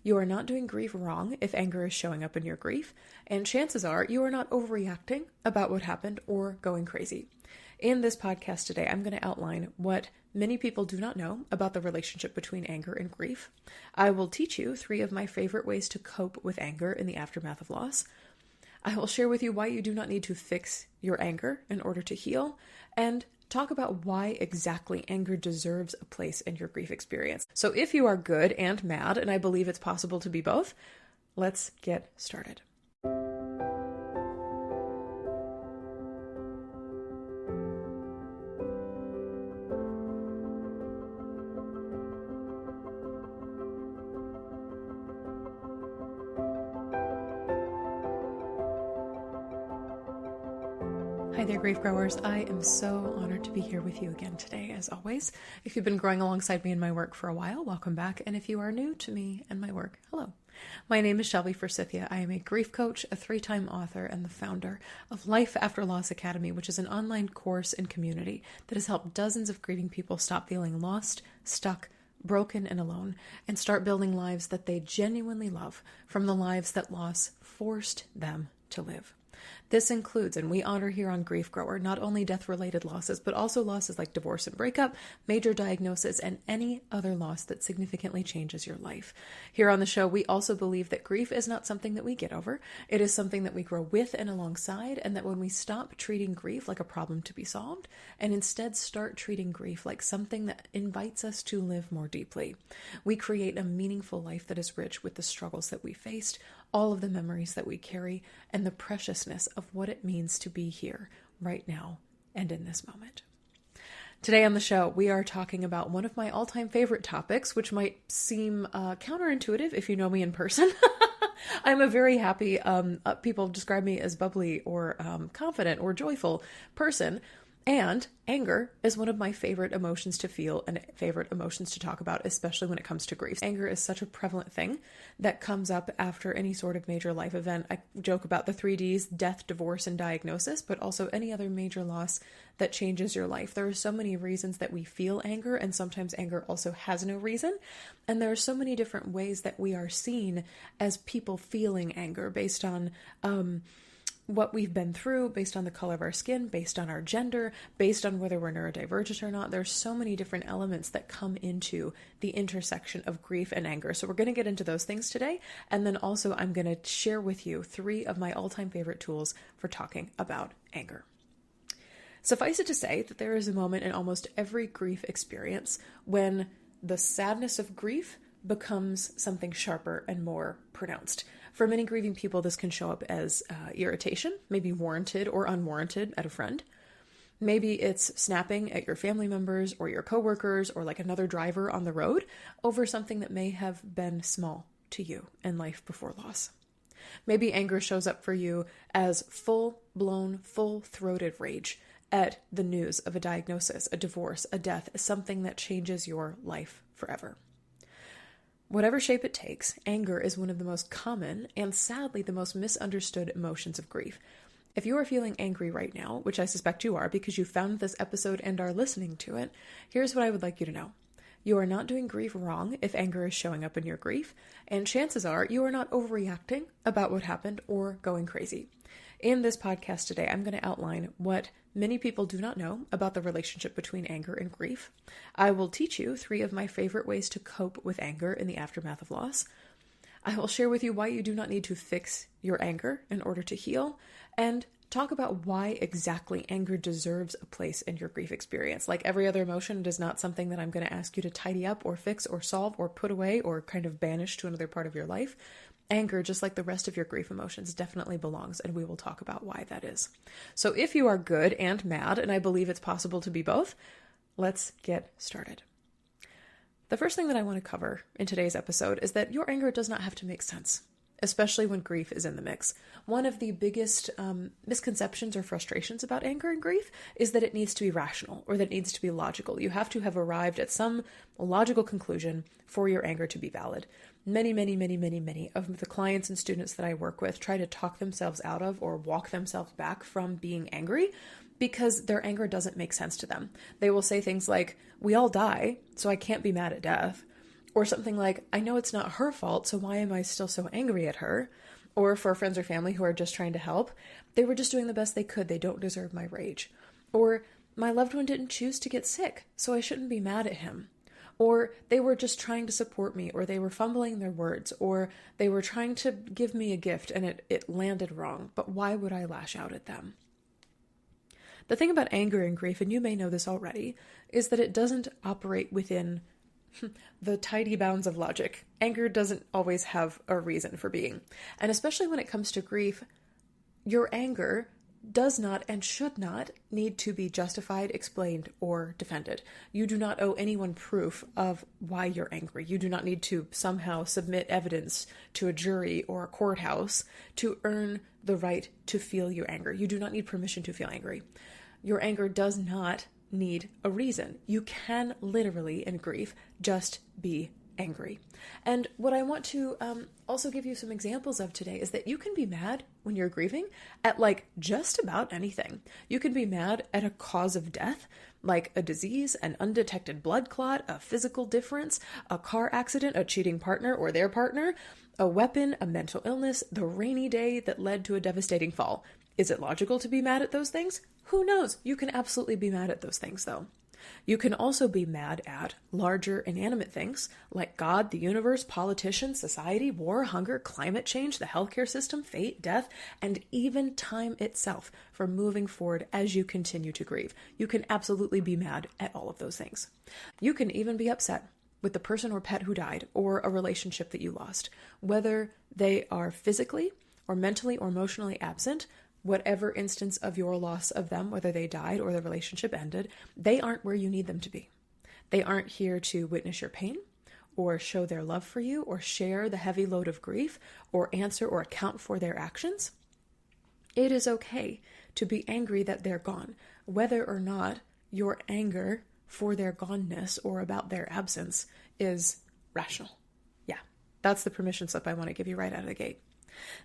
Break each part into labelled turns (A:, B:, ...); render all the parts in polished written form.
A: You are not doing grief wrong if anger is showing up in your grief, and chances are you are not overreacting about what happened or going crazy. In this podcast today, I'm going to outline what many people do not know about the relationship between anger and grief. I will teach you 3 of my favorite ways to cope with anger in the aftermath of loss. I will share with you why you do not need to fix your anger in order to heal, and talk about why exactly anger deserves a place in your grief experience. So if you are good and mad, and I believe it's possible to be both, let's get started. Hi there, grief growers. I am so honored to be here with you again today, as always. If you've been growing alongside me in my work for a while, welcome back. And if you are new to me and my work, hello. My name is Shelby Forsythia. I am a grief coach, a 3-time author, and the founder of Life After Loss Academy, which is an online course and community that has helped dozens of grieving people stop feeling lost, stuck, broken, and alone, and start building lives that they genuinely love from the lives that loss forced them to live. This includes, and we honor here on Grief Grower, not only death-related losses, but also losses like divorce and breakup, major diagnosis, and any other loss that significantly changes your life. Here on the show, we also believe that grief is not something that we get over. It is something that we grow with and alongside, and that when we stop treating grief like a problem to be solved, and instead start treating grief like something that invites us to live more deeply, we create a meaningful life that is rich with the struggles that we faced, all of the memories that we carry, and the preciousness of what it means to be here right now and in this moment. Today on the show, we are talking about one of my all-time favorite topics, which might seem counterintuitive if you know me in person. I'm a very happy, people describe me as bubbly or confident or joyful person. And anger is one of my favorite emotions to feel and favorite emotions to talk about, especially when it comes to grief. Anger is such a prevalent thing that comes up after any sort of major life event. I joke about the 3 Ds, death, divorce, and diagnosis, but also any other major loss that changes your life. There are so many reasons that we feel anger, and sometimes anger also has no reason. And there are so many different ways that we are seen as people feeling anger based on what we've been through, based on the color of our skin, based on our gender, based on whether we're neurodivergent or not. There's so many different elements that come into the intersection of grief and anger. So we're going to get into those things today. And then also I'm going to share with you 3 of my all-time favorite tools for talking about anger. Suffice it to say that there is a moment in almost every grief experience when the sadness of grief becomes something sharper and more pronounced. For many grieving people, this can show up as irritation, maybe warranted or unwarranted at a friend. Maybe it's snapping at your family members or your coworkers or like another driver on the road over something that may have been small to you in life before loss. Maybe anger shows up for you as full-blown, full-throated rage at the news of a diagnosis, a divorce, a death, something that changes your life forever. Whatever shape it takes, anger is one of the most common and sadly the most misunderstood emotions of grief. If you are feeling angry right now, which I suspect you are because you found this episode and are listening to it, here's what I would like you to know. You are not doing grief wrong if anger is showing up in your grief, and chances are you are not overreacting about what happened or going crazy. In this podcast today, I'm going to outline what many people do not know about the relationship between anger and grief. I will teach you 3 of my favorite ways to cope with anger in the aftermath of loss. I will share with you why you do not need to fix your anger in order to heal, and talk about why exactly anger deserves a place in your grief experience. Like every other emotion, it is not something that I'm going to ask you to tidy up or fix or solve or put away or kind of banish to another part of your life. Anger, just like the rest of your grief emotions, definitely belongs, and we will talk about why that is. So if you are good and mad, and I believe it's possible to be both, let's get started. The first thing that I want to cover in today's episode is that your anger does not have to make sense, especially when grief is in the mix. One of the biggest misconceptions or frustrations about anger and grief is that it needs to be rational or that it needs to be logical. You have to have arrived at some logical conclusion for your anger to be valid. Many of the clients and students that I work with try to talk themselves out of or walk themselves back from being angry because their anger doesn't make sense to them. They will say things like, "We all die, so I can't be mad at death." Or something like, I know it's not her fault, so why am I still so angry at her? Or for friends or family who are just trying to help, they were just doing the best they could. They don't deserve my rage. Or my loved one didn't choose to get sick, so I shouldn't be mad at him. Or they were just trying to support me, or they were fumbling their words, or they were trying to give me a gift and it landed wrong. But why would I lash out at them? The thing about anger and grief, and you may know this already, is that it doesn't operate within the tidy bounds of logic. Anger doesn't always have a reason for being. And especially when it comes to grief, your anger does not and should not need to be justified, explained, or defended. You do not owe anyone proof of why you're angry. You do not need to somehow submit evidence to a jury or a courthouse to earn the right to feel your anger. You do not need permission to feel angry. Your anger does not need a reason. You can literally, in grief, just be angry. And what I want to also give you some examples of today is that you can be mad when you're grieving at like just about anything. You can be mad at a cause of death, like a disease, an undetected blood clot, a physical difference, a car accident, a cheating partner or their partner, a weapon, a mental illness, the rainy day that led to a devastating fall. Is it logical to be mad at those things? Who knows? You can absolutely be mad at those things though. You can also be mad at larger inanimate things like God, the universe, politicians, society, war, hunger, climate change, the healthcare system, fate, death, and even time itself for moving forward as you continue to grieve. You can absolutely be mad at all of those things. You can even be upset with the person or pet who died or a relationship that you lost, whether they are physically or mentally or emotionally absent. Whatever instance of your loss of them, whether they died or the relationship ended, they aren't where you need them to be. They aren't here to witness your pain or show their love for you or share the heavy load of grief or answer or account for their actions. It is okay to be angry that they're gone, whether or not your anger for their goneness or about their absence is rational. Yeah, that's the permission slip I want to give you right out of the gate.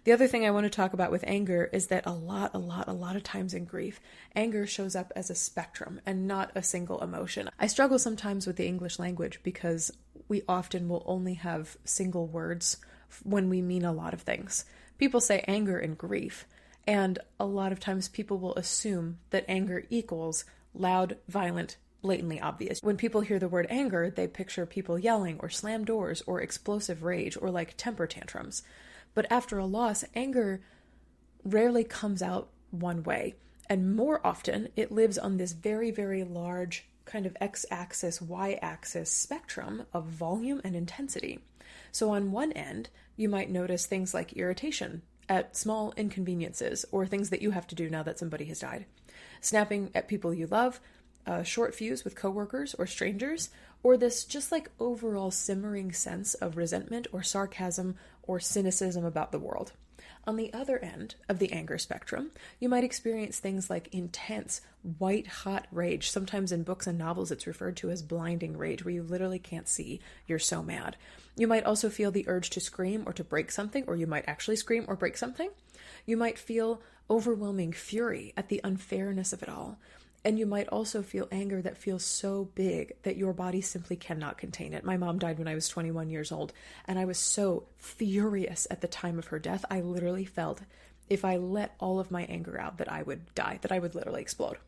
A: The other thing I want to talk about with anger is that a lot of times in grief, anger shows up as a spectrum and not a single emotion. I struggle sometimes with the English language because we often will only have single words when we mean a lot of things. People say anger and grief, and a lot of times people will assume that anger equals loud, violent, blatantly obvious. When people hear the word anger, they picture people yelling or slam doors or explosive rage or like temper tantrums. But after a loss, anger rarely comes out one way. And more often, it lives on this very, very large kind of x-axis, y-axis spectrum of volume and intensity. So on one end, you might notice things like irritation at small inconveniences or things that you have to do now that somebody has died. Snapping at people you love, a short fuse with coworkers or strangers, or this just like overall simmering sense of resentment or sarcasm or cynicism about the world. On the other end of the anger spectrum, you might experience things like intense, white-hot rage. Sometimes in books and novels, it's referred to as blinding rage, where you literally can't see, you're so mad. You might also feel the urge to scream or to break something, or you might actually scream or break something. You might feel overwhelming fury at the unfairness of it all. And you might also feel anger that feels so big that your body simply cannot contain it. My mom died when I was 21 years old, and I was so furious at the time of her death. I literally felt if I let all of my anger out that I would die, that I would literally explode.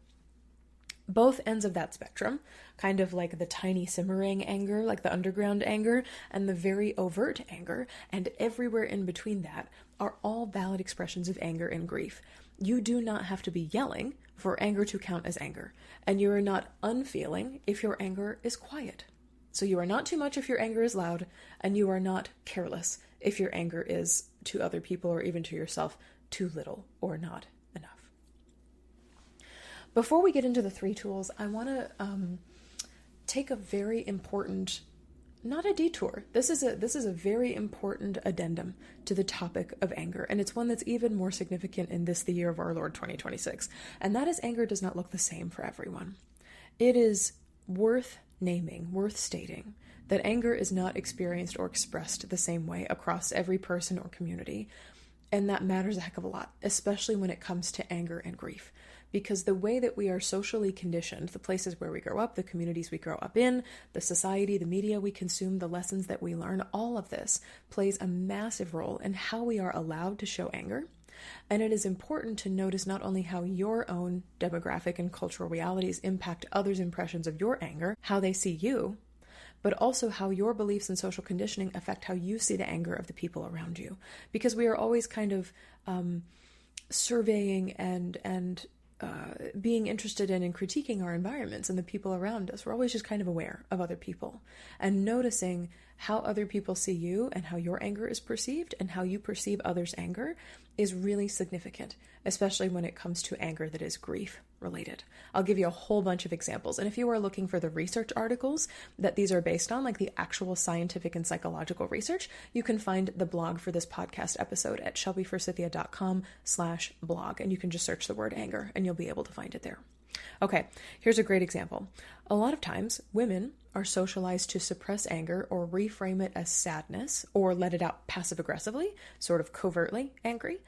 A: Both ends of that spectrum, kind of like the tiny simmering anger, like the underground anger, and the very overt anger, and everywhere in between that, are all valid expressions of anger and grief. You do not have to be yelling for anger to count as anger, and you are not unfeeling if your anger is quiet. So you are not too much if your anger is loud, and you are not careless if your anger is, to other people or even to yourself, too little or not enough. Before we get into the 3 tools, I want to take a very important, not a detour. This is a very important addendum to the topic of anger, and it's one that's even more significant in this, the year of our Lord 2026. And that is, anger does not look the same for everyone. It is worth naming, worth stating, that anger is not experienced or expressed the same way across every person or community. And that matters a heck of a lot, especially when it comes to anger and grief, because the way that we are socially conditioned, the places where we grow up, the communities we grow up in, the society, the media we consume, the lessons that we learn, all of this plays a massive role in how we are allowed to show anger. And it is important to notice not only how your own demographic and cultural realities impact others' impressions of your anger, how they see you, but also how your beliefs and social conditioning affect how you see the anger of the people around you. Because we are always kind of surveying and being interested in and critiquing our environments and the people around us. We're always just kind of aware of other people and noticing how other people see you and how your anger is perceived and how you perceive others' anger is really significant, especially when it comes to anger that is grief related. I'll give you a whole bunch of examples. And if you are looking for the research articles that these are based on, like the actual scientific and psychological research, you can find the blog for this podcast episode at shelbyforsythia.com/blog. And you can just search the word anger and you'll be able to find it there. Okay, here's a great example. A lot of times, women are socialized to suppress anger or reframe it as sadness or let it out passive-aggressively, sort of covertly angry,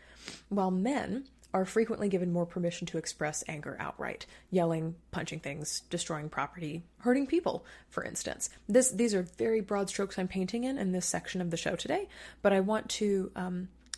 A: while men are frequently given more permission to express anger outright, yelling, punching things, destroying property, hurting people, for instance. These are very broad strokes I'm painting in this section of the show today, but I want to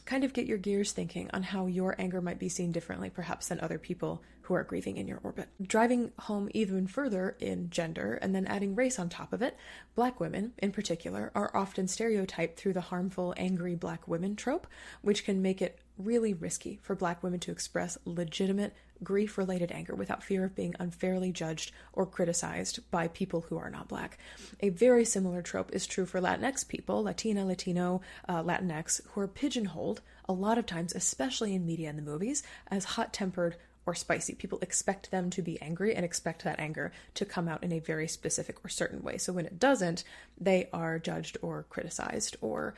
A: kind of get your gears thinking on how your anger might be seen differently, perhaps, than other people who are grieving in your orbit. Driving home even further in gender and then adding race on top of it, Black women, in particular, are often stereotyped through the harmful angry Black women trope, which can make it really risky for Black women to express legitimate grief-related anger without fear of being unfairly judged or criticized by people who are not Black. A very similar trope is true for Latinx people, Latina, Latino, Latinx, who are pigeonholed a lot of times, especially in media and the movies, as hot-tempered or spicy. People expect them to be angry and expect that anger to come out in a very specific or certain way. So when it doesn't, they are judged or criticized or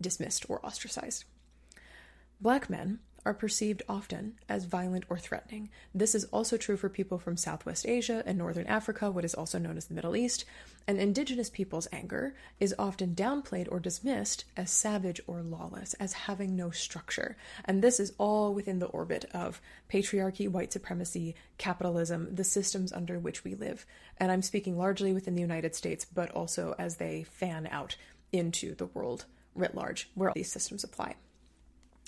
A: dismissed or ostracized. Black men are perceived often as violent or threatening. This is also true for people from Southwest Asia and Northern Africa, what is also known as the Middle East. And Indigenous people's anger is often downplayed or dismissed as savage or lawless, as having no structure. And this is all within the orbit of patriarchy, white supremacy, capitalism, the systems under which we live. And I'm speaking largely within the United States, but also as they fan out into the world writ large, where these systems apply.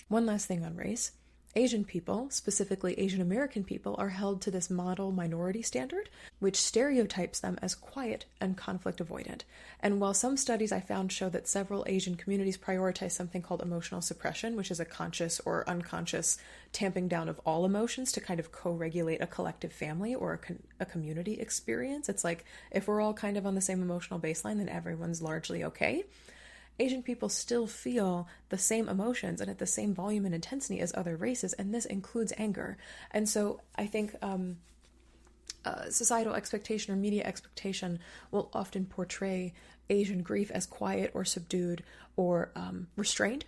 A: One last thing on race. Asian people, specifically Asian American people, are held to this model minority standard, which stereotypes them as quiet and conflict avoidant. And while some studies I found show that several Asian communities prioritize something called emotional suppression, which is a conscious or unconscious tamping down of all emotions to kind of co-regulate a collective family or a community experience. It's like, if we're all kind of on the same emotional baseline, then everyone's largely okay. Asian people still feel the same emotions and at the same volume and intensity as other races, and this includes anger. And so I think societal expectation or media expectation will often portray Asian grief as quiet or subdued or restrained.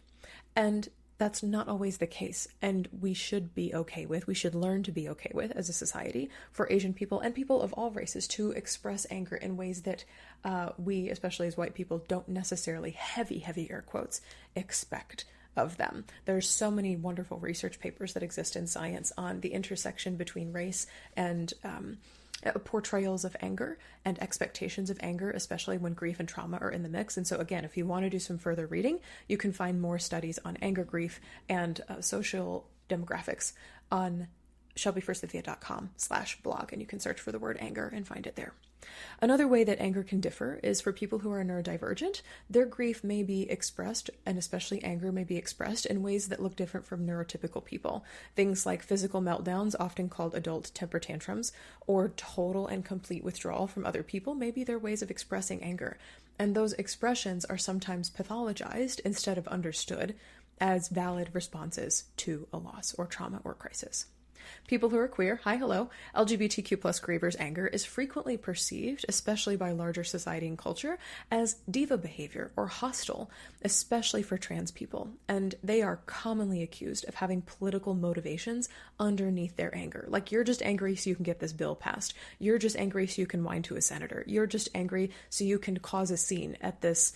A: And that's not always the case, and we should learn to be okay with as a society for Asian people and people of all races to express anger in ways that we, especially as white people, don't necessarily, heavy air quotes, expect of them. There's so many wonderful research papers that exist in science on the intersection between race and portrayals of anger and expectations of anger, especially when grief and trauma are in the mix. And so again, if you want to do some further reading, you can find more studies on anger, grief, and social demographics on shelbyforsythia.com/blog, and you can search for the word anger and find it there. Another way that anger can differ is for people who are neurodivergent. Their grief may be expressed, and especially anger may be expressed, in ways that look different from neurotypical people. Things like physical meltdowns, often called adult temper tantrums, or total and complete withdrawal from other people may be their ways of expressing anger. And those expressions are sometimes pathologized instead of understood as valid responses to a loss or trauma or crisis. People who are queer, hi, hello, LGBTQ plus grievers' anger is frequently perceived, especially by larger society and culture, as diva behavior or hostile, especially for trans people. And they are commonly accused of having political motivations underneath their anger. Like, you're just angry so you can get this bill passed. You're just angry so you can whine to a senator. You're just angry so you can cause a scene at this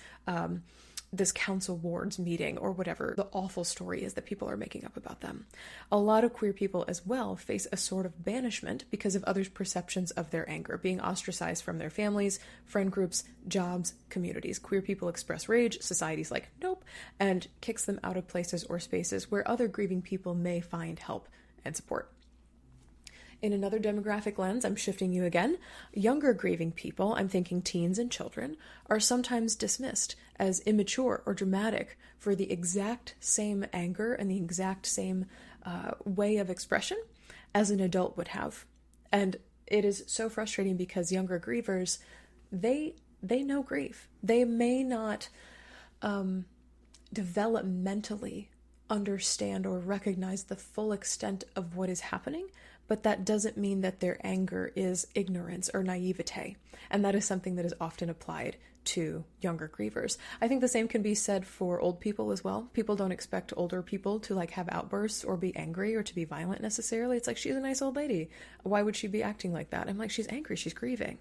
A: this council wards meeting or whatever the awful story is that people are making up about them. A lot of queer people as well face a sort of banishment because of others' perceptions of their anger, being ostracized from their families, friend groups, jobs, communities. Queer people express rage, society's like, nope, and kicks them out of places or spaces where other grieving people may find help and support. In another demographic lens, I'm shifting you again, younger grieving people, I'm thinking teens and children, are sometimes dismissed as immature or dramatic for the exact same anger and the exact same way of expression as an adult would have. And it is so frustrating because younger grievers, they know grief. They may not developmentally understand or recognize the full extent of what is happening, but that doesn't mean that their anger is ignorance or naivete. And that is something that is often applied to younger grievers. I think the same can be said for old people as well. People don't expect older people to like have outbursts or be angry or to be violent necessarily. It's like, she's a nice old lady. Why would she be acting like that? I'm like, she's angry, she's grieving.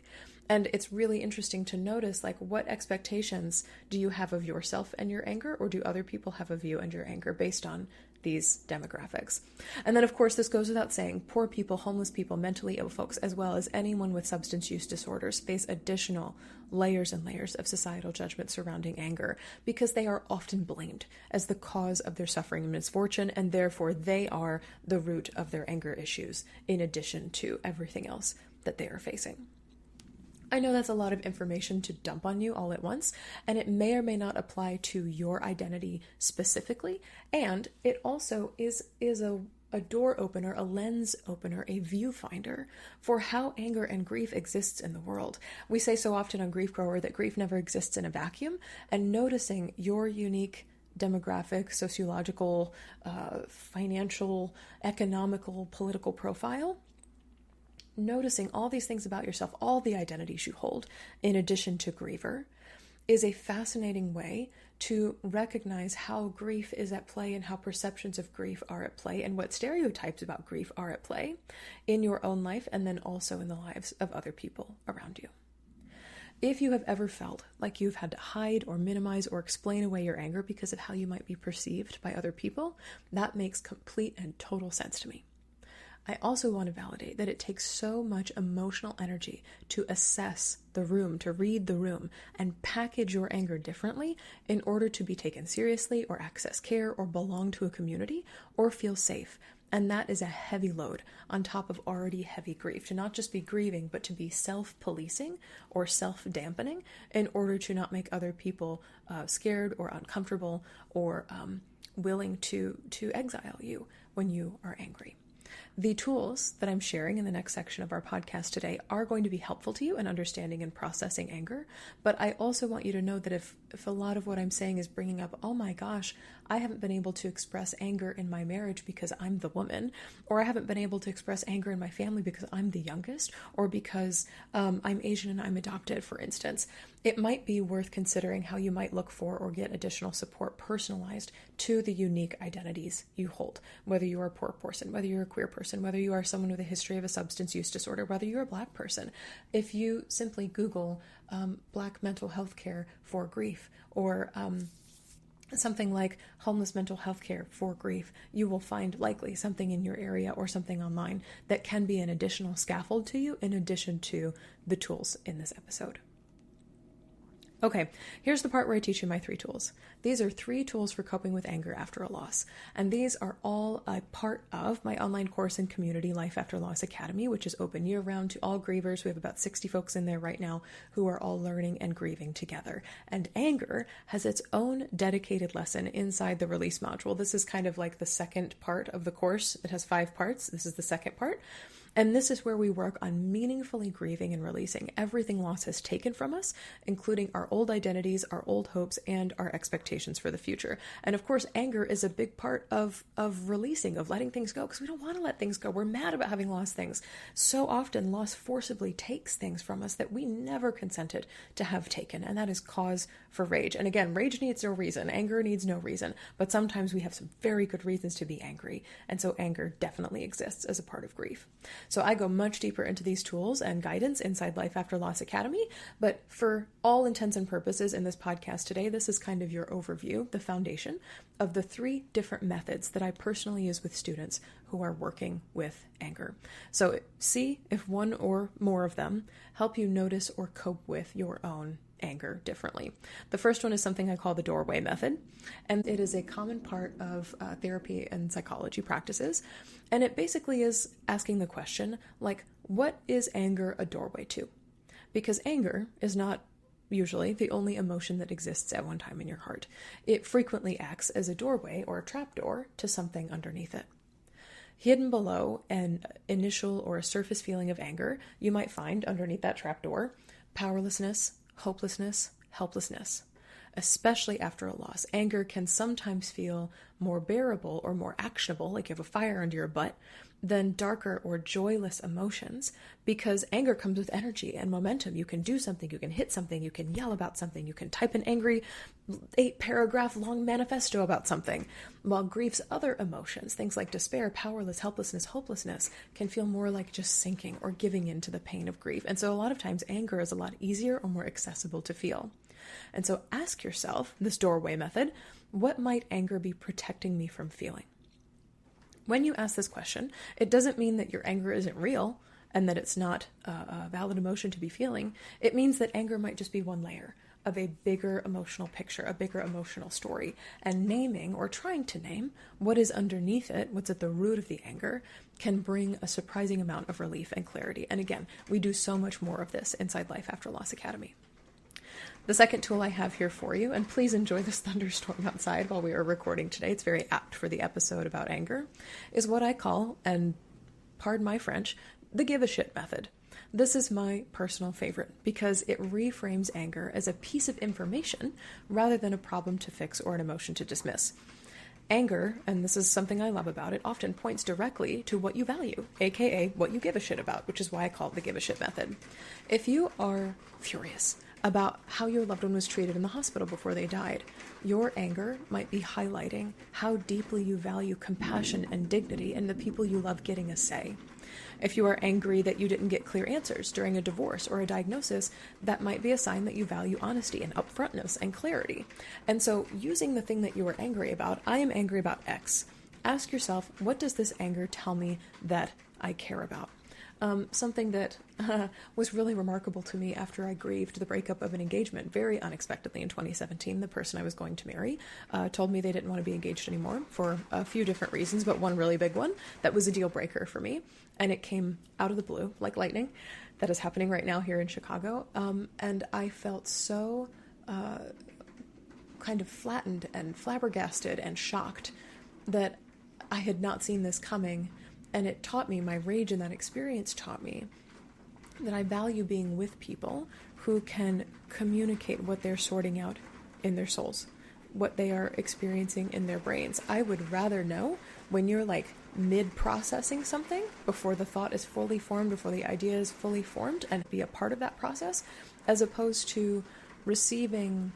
A: And it's really interesting to notice, like, what expectations do you have of yourself and your anger, or do other people have of you and your anger based on these demographics? And then, of course, this goes without saying, poor people, homeless people, mentally ill folks, as well as anyone with substance use disorders face additional layers and layers of societal judgment surrounding anger because they are often blamed as the cause of their suffering and misfortune, and therefore they are the root of their anger issues in addition to everything else that they are facing. I know that's a lot of information to dump on you all at once, and it may or may not apply to your identity specifically, and it also is a door opener, a lens opener, a viewfinder for how anger and grief exists in the world. We say so often on Grief Grower that grief never exists in a vacuum, and noticing your unique demographic, sociological, financial, economical, political profile, noticing all these things about yourself, all the identities you hold, in addition to griever, is a fascinating way to recognize how grief is at play and how perceptions of grief are at play and what stereotypes about grief are at play in your own life and then also in the lives of other people around you. If you have ever felt like you've had to hide or minimize or explain away your anger because of how you might be perceived by other people, that makes complete and total sense to me. I also want to validate that it takes so much emotional energy to assess the room, to read the room, and package your anger differently in order to be taken seriously or access care or belong to a community or feel safe. And that is a heavy load on top of already heavy grief, to not just be grieving, but to be self-policing or self-dampening in order to not make other people scared or uncomfortable or willing to exile you when you are angry. The tools that I'm sharing in the next section of our podcast today are going to be helpful to you in understanding and processing anger, but I also want you to know that if a lot of what I'm saying is bringing up, oh my gosh, I haven't been able to express anger in my marriage because I'm the woman, or I haven't been able to express anger in my family because I'm the youngest, or because I'm Asian and I'm adopted, for instance, it might be worth considering how you might look for or get additional support personalized to the unique identities you hold, whether you are a poor person, whether you're a queer person, whether you are someone with a history of a substance use disorder, whether you're a Black person. If you simply Google Black mental health care for grief, or something like homeless mental health care for grief, you will find likely something in your area or something online that can be an additional scaffold to you in addition to the tools in this episode. Okay, here's the part where I teach you my 3 tools. These are 3 tools for coping with anger after a loss, and these are all a part of my online course and community, Life After Loss Academy, which is open year-round to all grievers. We have about 60 folks in there right now who are all learning and grieving together. And anger has its own dedicated lesson inside the release module. This is kind of like the second part of the course. It has 5 parts. This is the second part. And this is where we work on meaningfully grieving and releasing everything loss has taken from us, including our old identities, our old hopes, and our expectations for the future. And of course, anger is a big part of releasing, of letting things go, because we don't want to let things go. We're mad about having lost things. So often, loss forcibly takes things from us that we never consented to have taken, and that is cause for rage. And again, rage needs no reason. Anger needs no reason. But sometimes we have some very good reasons to be angry, and so anger definitely exists as a part of grief. So I go much deeper into these tools and guidance inside Life After Loss Academy. But for all intents and purposes in this podcast today, this is kind of your overview, the foundation of the 3 different methods that I personally use with students who are working with anger. So see if one or more of them help you notice or cope with your own anger differently. The first one is something I call the doorway method, and it is a common part of therapy and psychology practices. And it basically is asking the question, like, what is anger a doorway to? Because anger is not usually the only emotion that exists at one time in your heart. It frequently acts as a doorway or a trapdoor to something underneath it. Hidden below an initial or a surface feeling of anger, you might find underneath that trapdoor powerlessness, hopelessness, helplessness. Especially after a loss, anger can sometimes feel more bearable or more actionable, like you have a fire under your butt, than darker or joyless emotions, because anger comes with energy and momentum. You can do something, you can hit something, you can yell about something, you can type an angry 8-paragraph long manifesto about something, while grief's other emotions, things like despair, powerless, helplessness, hopelessness, can feel more like just sinking or giving in to the pain of grief. And so a lot of times anger is a lot easier or more accessible to feel. And so ask yourself, this doorway method, what might anger be protecting me from feeling? When you ask this question, it doesn't mean that your anger isn't real and that it's not a valid emotion to be feeling. It means that anger might just be one layer of a bigger emotional picture, a bigger emotional story. And naming or trying to name what is underneath it, what's at the root of the anger, can bring a surprising amount of relief and clarity. And again, we do so much more of this inside Life After Loss Academy. The second tool I have here for you, and please enjoy this thunderstorm outside while we are recording today, it's very apt for the episode about anger, is what I call, and pardon my French, the give a shit method. This is my personal favorite because it reframes anger as a piece of information rather than a problem to fix or an emotion to dismiss. Anger, and this is something I love about it, often points directly to what you value, aka what you give a shit about, which is why I call it the give a shit method. If you are furious about how your loved one was treated in the hospital before they died, your anger might be highlighting how deeply you value compassion and dignity in the people you love getting a say. If you are angry that you didn't get clear answers during a divorce or a diagnosis, that might be a sign that you value honesty and upfrontness and clarity. And so using the thing that you are angry about, I am angry about X. Ask yourself, what does this anger tell me that I care about? Something that was really remarkable to me after I grieved the breakup of an engagement very unexpectedly in 2017. The person I was going to marry told me they didn't want to be engaged anymore for a few different reasons, but one really big one that was a deal breaker for me. And it came out of the blue like lightning. That is happening right now here in Chicago. And I felt so kind of flattened and flabbergasted and shocked that I had not seen this coming. And it taught me, my rage in that experience taught me that I value being with people who can communicate what they're sorting out in their souls, what they are experiencing in their brains. I would rather know when you're like mid-processing something, before the thought is fully formed, before the idea is fully formed, and be a part of that process, as opposed to receiving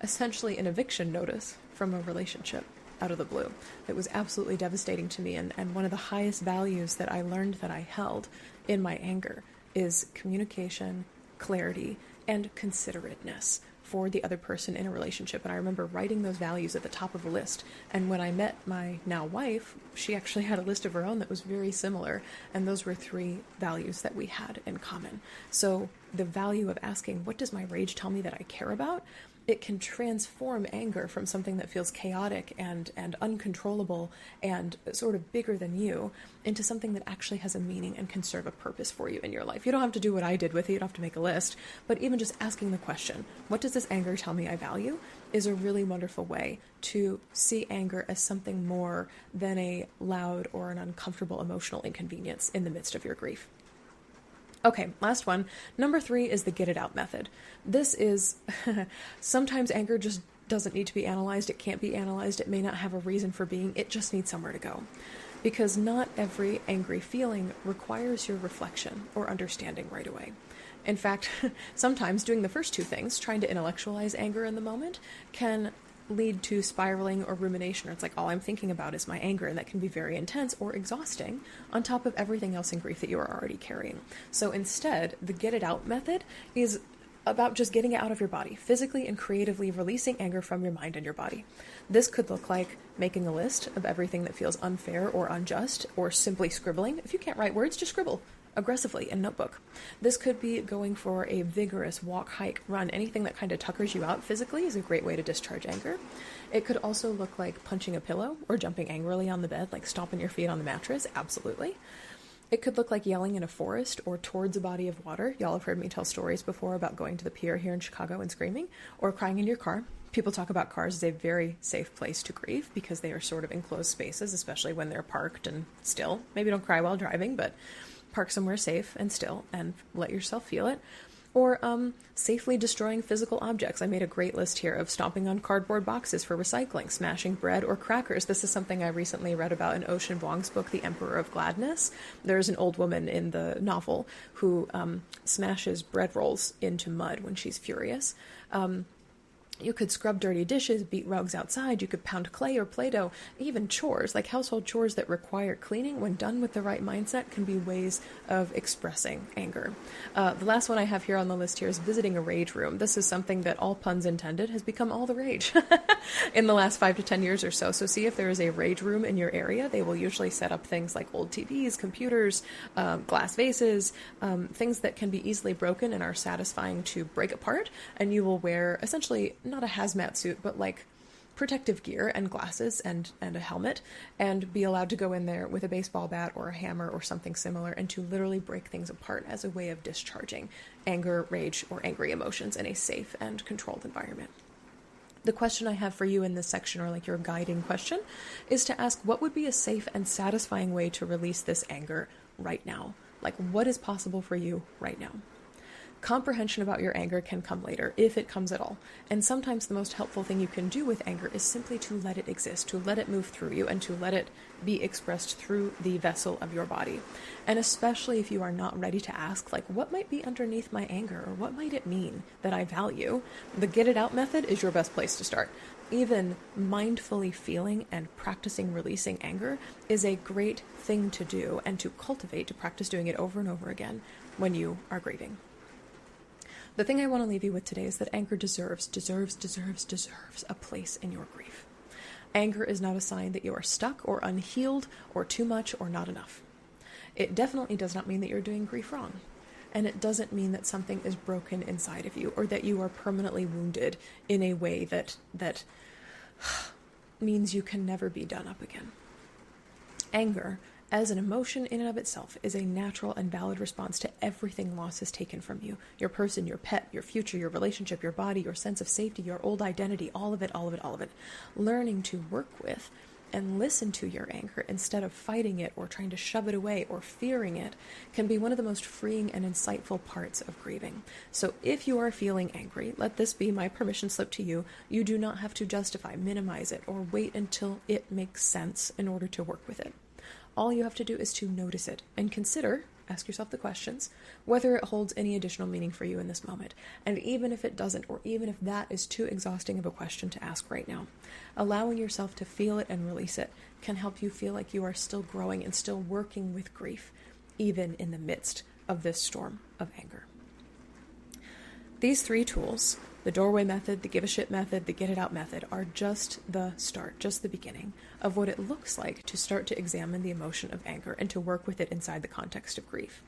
A: essentially an eviction notice from a relationship out of the blue. It was absolutely devastating to me, and one of the highest values that I learned that I held in my anger is communication, clarity, and considerateness for the other person in a relationship. And I remember writing those values at the top of a list, and when I met my now wife, she actually had a list of her own that was very similar, and those were 3 values that we had in common. So the value of asking, what does my rage tell me that I care about? It can transform anger from something that feels chaotic and uncontrollable and sort of bigger than you into something that actually has a meaning and can serve a purpose for you in your life. You don't have to do what I did with it. You don't have to make a list. But even just asking the question, what does this anger tell me I value, is a really wonderful way to see anger as something more than a loud or an uncomfortable emotional inconvenience in the midst of your grief. Okay, last one. Number 3 is the get it out method. This is, sometimes anger just doesn't need to be analyzed. It can't be analyzed. It may not have a reason for being. It just needs somewhere to go. Because not every angry feeling requires your reflection or understanding right away. In fact, sometimes doing the first 2 things, trying to intellectualize anger in the moment, can lead to spiraling or rumination, or it's like all I'm thinking about is my anger, and that can be very intense or exhausting on top of everything else in grief that you are already carrying. So instead, the get it out method is about just getting it out of your body, physically and creatively releasing anger from your mind and your body. This could look like making a list of everything that feels unfair or unjust, or simply scribbling. If you can't write words, just scribble aggressively in a notebook. This could be going for a vigorous walk, hike, run. Anything that kind of tuckers you out physically is a great way to discharge anger. It could also look like punching a pillow or jumping angrily on the bed, like stomping your feet on the mattress. Absolutely. It could look like yelling in a forest or towards a body of water. Y'all have heard me tell stories before about going to the pier here in Chicago and screaming, or crying in your car. People talk about cars as a very safe place to grieve because they are sort of enclosed spaces, especially when they're parked and still. Maybe don't cry while driving, but park somewhere safe and still and let yourself feel it. Or safely destroying physical objects. I made a great list here of stomping on cardboard boxes for recycling, smashing bread or crackers. This is something I recently read about in Ocean Vuong's book, The Emperor of Gladness. There's an old woman in the novel who smashes bread rolls into mud when she's furious. You could scrub dirty dishes, beat rugs outside, you could pound clay or Play-Doh. Even chores, like household chores that require cleaning, when done with the right mindset, can be ways of expressing anger. The last one I have here on the list here is visiting a rage room. This is something that, all puns intended, has become all the rage in the last 5 to 10 years or so. So see if there is a rage room in your area. They will usually set up things like old TVs, computers, glass vases, things that can be easily broken and are satisfying to break apart, and you will wear essentially not a hazmat suit, but like protective gear and glasses and a helmet, and be allowed to go in there with a baseball bat or a hammer or something similar, and to literally break things apart as a way of discharging anger, rage, or angry emotions in a safe and controlled environment. The question I have for you in this section, or like your guiding question, is to ask, what would be a safe and satisfying way to release this anger right now? Like, what is possible for you right now? Comprehension about your anger can come later, if it comes at all. And sometimes the most helpful thing you can do with anger is simply to let it exist, to let it move through you, and to let it be expressed through the vessel of your body. And especially if you are not ready to ask, like, what might be underneath my anger, or what might it mean that I value? The get it out method is your best place to start. Even mindfully feeling and practicing releasing anger is a great thing to do and to cultivate, to practice doing it over and over again when you are grieving. The thing I want to leave you with today is that anger deserves a place in your grief. Anger is not a sign that you are stuck or unhealed or too much or not enough. It definitely does not mean that you're doing grief wrong. And it doesn't mean that something is broken inside of you, or that you are permanently wounded in a way that means you can never be done up again. Anger, as an emotion in and of itself, is a natural and valid response to everything loss has taken from you. Your person, your pet, your future, your relationship, your body, your sense of safety, your old identity, all of it. Learning to work with and listen to your anger instead of fighting it or trying to shove it away or fearing it can be one of the most freeing and insightful parts of grieving. So if you are feeling angry, let this be my permission slip to you. You do not have to justify, minimize it, or wait until it makes sense in order to work with it. All you have to do is to notice it and consider, ask yourself the questions, whether it holds any additional meaning for you in this moment. And even if it doesn't, or even if that is too exhausting of a question to ask right now, allowing yourself to feel it and release it can help you feel like you are still growing and still working with grief, even in the midst of this storm of anger. These 3 tools, the doorway method, the give a shit method, the get it out method, are just the start, just the beginning of what it looks like to start to examine the emotion of anger and to work with it inside the context of grief.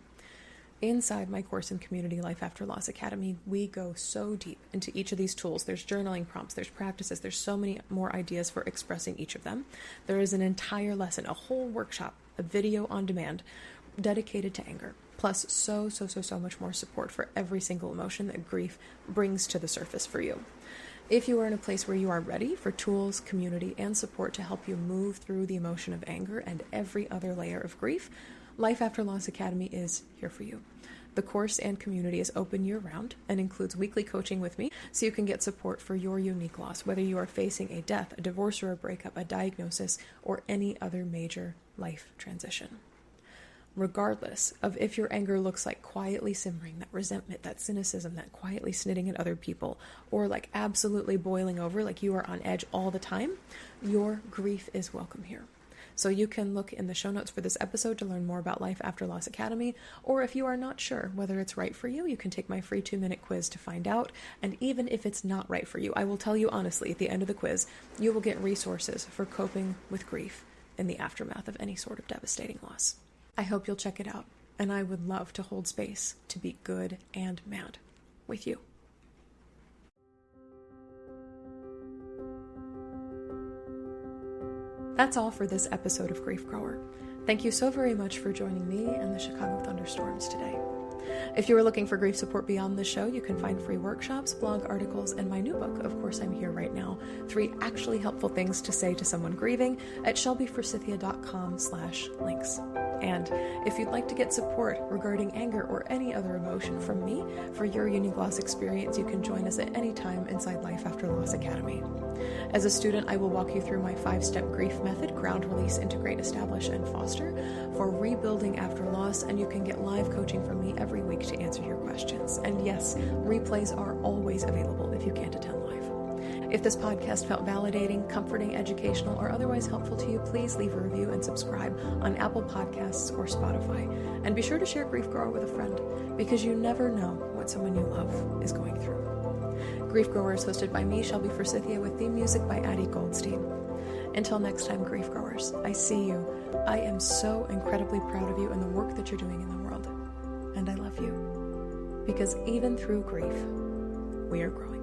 A: Inside my course in Community Life After Loss Academy, we go so deep into each of these tools. There's journaling prompts, there's practices, there's so many more ideas for expressing each of them. There is an entire lesson, a whole workshop, a video on demand dedicated to anger. Plus so much more support for every single emotion that grief brings to the surface for you. If you are in a place where you are ready for tools, community, and support to help you move through the emotion of anger and every other layer of grief, Life After Loss Academy is here for you. The course and community is open year-round and includes weekly coaching with me, so you can get support for your unique loss, whether you are facing a death, a divorce or a breakup, a diagnosis, or any other major life transition. regardless of if your anger looks like quietly simmering, that resentment, that cynicism, that quietly snitting at other people, or like absolutely boiling over, like you are on edge all the time, your grief is welcome here. So you can look in the show notes for this episode to learn more about Life After Loss Academy, or if you are not sure whether it's right for you, you can take my free 2-minute quiz to find out. And even if it's not right for you, I will tell you honestly, at the end of the quiz, you will get resources for coping with grief in the aftermath of any sort of devastating loss. I hope you'll check it out, and I would love to hold space to be good and mad with you. That's all for this episode of Grief Grower. Thank you so very much for joining me and the Chicago Thunderstorms today. If you are looking for grief support beyond the show, you can find free workshops, blog articles, and my new book, Of Course I'm Here Right Now, 3 actually helpful things to say to someone grieving, at shelbyforsythia.com/links. And if you'd like to get support regarding anger or any other emotion from me for your unique loss experience, you can join us at any time inside Life After Loss Academy. As a student, I will walk you through my 5-step grief method: ground, release, integrate, establish, and foster, for rebuilding after loss, and you can get live coaching from me every week to answer your questions. And yes, replays are always available if you can't attend live. If this podcast felt validating, comforting, educational, or otherwise helpful to you, please leave a review and subscribe on Apple Podcasts or Spotify. And be sure to share Grief Grower with a friend, because you never know what someone you love is going through. Grief Grower is hosted by me, Shelby Forsythia, with theme music by Addie Goldstein. Until next time, Grief Growers, I see you. I am so incredibly proud of you and the work that you're doing in the world. And I love you. Because even through grief, we are growing.